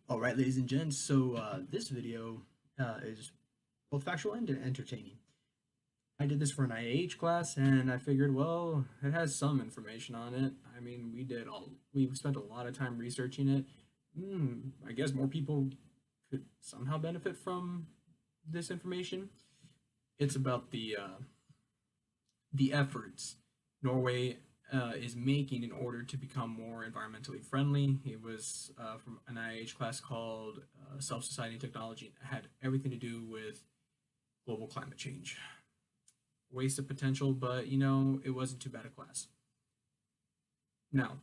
All right, ladies and gents. This video is both factual and entertaining. I did this for an IH class, and I figured, well, it has some information on it. I mean, we spent a lot of time researching it. I guess more people could somehow benefit from this information. It's about the efforts Norway is making in order to become more environmentally friendly. It was from an IH class called Self-Society and Technology. It had everything to do with global climate change. Wasted potential, but it wasn't too bad a class. Now,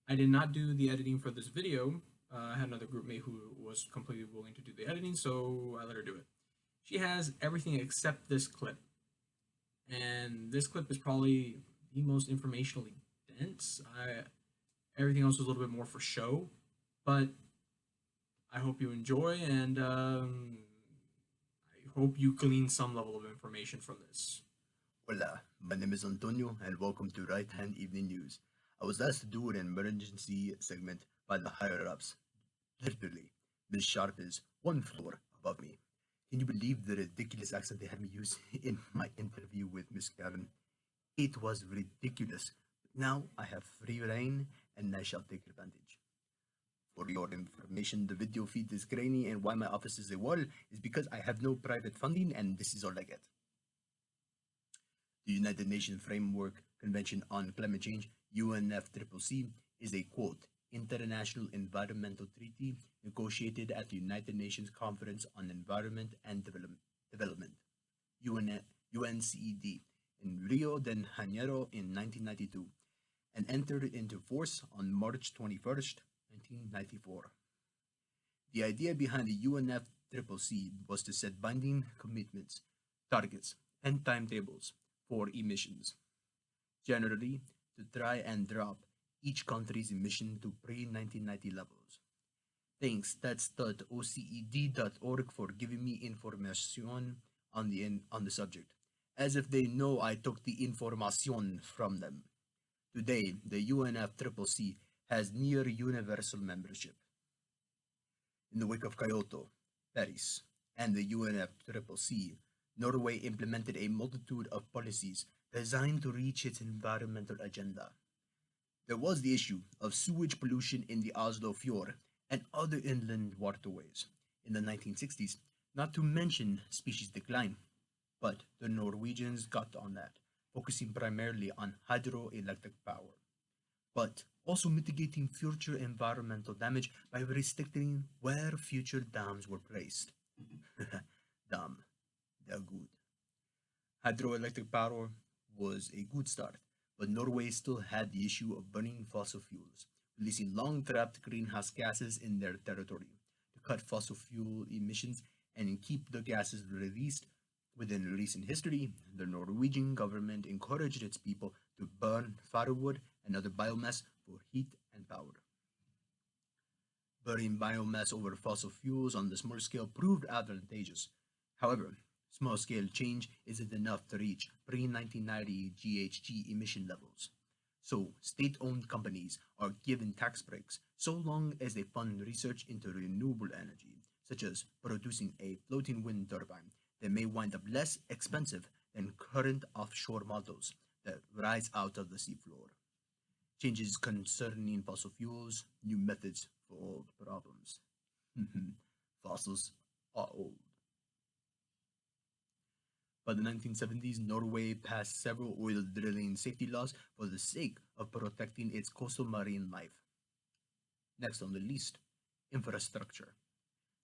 I did not do the editing for this video. I had another group mate who was completely willing to do the editing, so I let her do it. She has everything except this clip, and this clip is probably the most informationally dense. Everything else was a little bit more for show, but I hope you enjoy, and I hope you glean some level of information from this. Hola, my name is Antonio and welcome to Right Hand Evening News. I was asked to do an emergency segment by the higher ups. Literally, Ms. Sharp is one floor above me. Can you believe the ridiculous accent they had me use in my interview with Miss Karen? It was ridiculous. But now I have free reign and I shall take advantage. For your information, the video feed is grainy and why my office is a wall is because I have no private funding and this is all I get. The United Nations Framework Convention on Climate Change, UNFCCC, is a quote, international environmental treaty negotiated at the United Nations Conference on Environment and Development, UNCED, in Rio de Janeiro in 1992, and entered into force on March 21st, 1994. The idea behind the UNFCCC was to set binding commitments, targets, and timetables for emissions, generally to try and drop each country's emission to pre-1990 levels. Thanks, that's .oced.org for giving me information on the subject, as if they know I took the information from them. Today, the UNFCCC has near universal membership. In the wake of Kyoto, Paris, and the UNFCCC, Norway implemented a multitude of policies designed to reach its environmental agenda. There was the issue of sewage pollution in the Oslo Fjord and other inland waterways in the 1960s, not to mention species decline. But the Norwegians got on that, focusing primarily on hydroelectric power, but also mitigating future environmental damage by restricting where future dams were placed. Dumb. They're good. Hydroelectric power was a good start, but Norway still had the issue of burning fossil fuels, releasing long trapped greenhouse gases in their territory. To cut fossil fuel emissions and keep the gases released, within recent history, the Norwegian government encouraged its people to burn firewood and other biomass for heat and power. Burning biomass over fossil fuels on the small scale proved advantageous. However, small scale change isn't enough to reach pre 1990 GHG emission levels. So, state owned companies are given tax breaks so long as they fund research into renewable energy, such as producing a floating wind turbine that may wind up less expensive than current offshore models that rise out of the seafloor. Changes concerning fossil fuels, new methods for old problems. Fossils are old. By the 1970s, Norway passed several oil drilling safety laws for the sake of protecting its coastal marine life. Next on the list, infrastructure.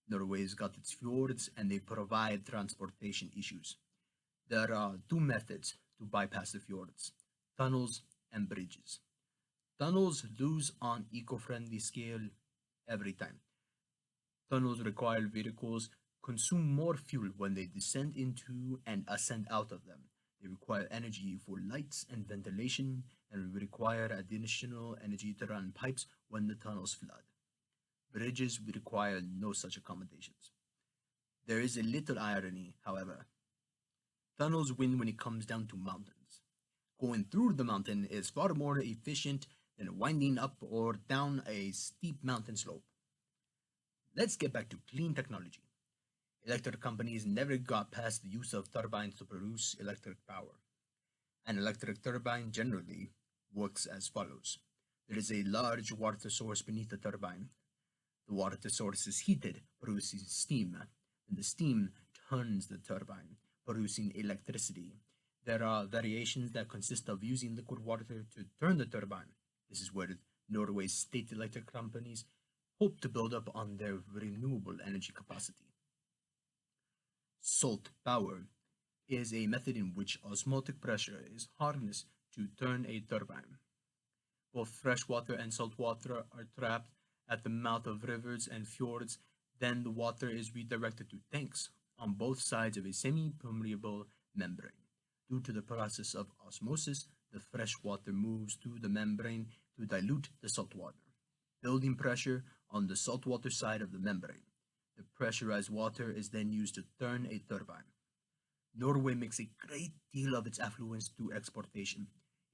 Norway's got its fjords and they provide transportation issues. There are two methods to bypass the fjords, tunnels and bridges. Tunnels lose on eco-friendly scale every time. Tunnels require vehicles consume more fuel when they descend into and ascend out of them. They require energy for lights and ventilation and require additional energy to run pipes when the tunnels flood. Bridges require no such accommodations. There is a little irony, however. Tunnels win when it comes down to mountains. Going through the mountain is far more efficient than winding up or down a steep mountain slope. let's get back to clean technology. Electric companies never got past the use of turbines to produce electric power. An electric turbine generally works as follows. There is a large water source beneath the turbine. The water source is heated, producing steam, and the steam turns the turbine, producing electricity. There are variations that consist of using liquid water to turn the turbine. This is where Norway's state electric companies hope to build up on their renewable energy capacity. Salt power is a method in which osmotic pressure is harnessed to turn a turbine. Both fresh water and salt water are trapped at the mouth of rivers and fjords. Then the water is redirected to tanks on both sides of a semi-permeable membrane. Due to the process of osmosis, the fresh water moves through the membrane to dilute the salt water, building pressure on the saltwater side of the membrane. The pressurized water is then used to turn a turbine. Norway makes a great deal of its affluence through exportation,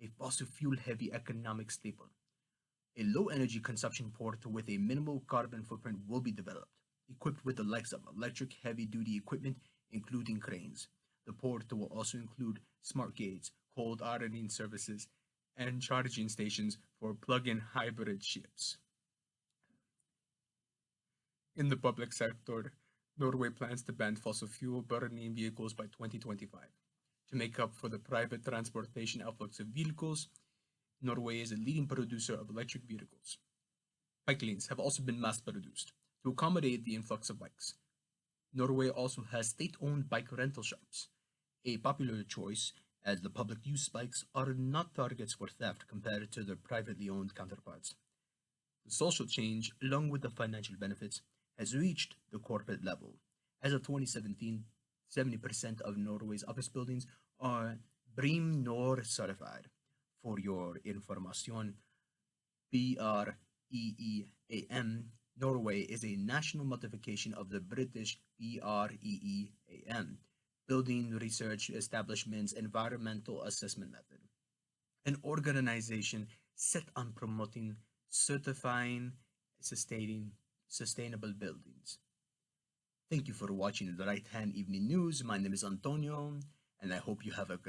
a fossil fuel heavy economic staple. A low energy consumption port with a minimal carbon footprint will be developed, equipped with the likes of electric heavy duty equipment, including cranes. The port will also include smart gates, cold ironing services, and charging stations for plug in hybrid ships. In the public sector, Norway plans to ban fossil fuel burning vehicles by 2025. To make up for the private transportation influx of vehicles, Norway is a leading producer of electric vehicles. Bike lanes have also been mass produced to accommodate the influx of bikes. Norway also has state-owned bike rental shops, a popular choice as the public use bikes are not targets for theft compared to their privately owned counterparts. The social change, along with the financial benefits, has reached the corporate level. As of 2017, 70% of Norway's office buildings are BREEAM NOR certified. For your information, BREEAM Norway is a national modification of the British BREEAM, Building Research Establishment's Environmental Assessment Method, an organization set on promoting, certifying, sustaining sustainable buildings. Thank you for watching the Right Hand Evening News. My name is Antonio, and I hope you have a great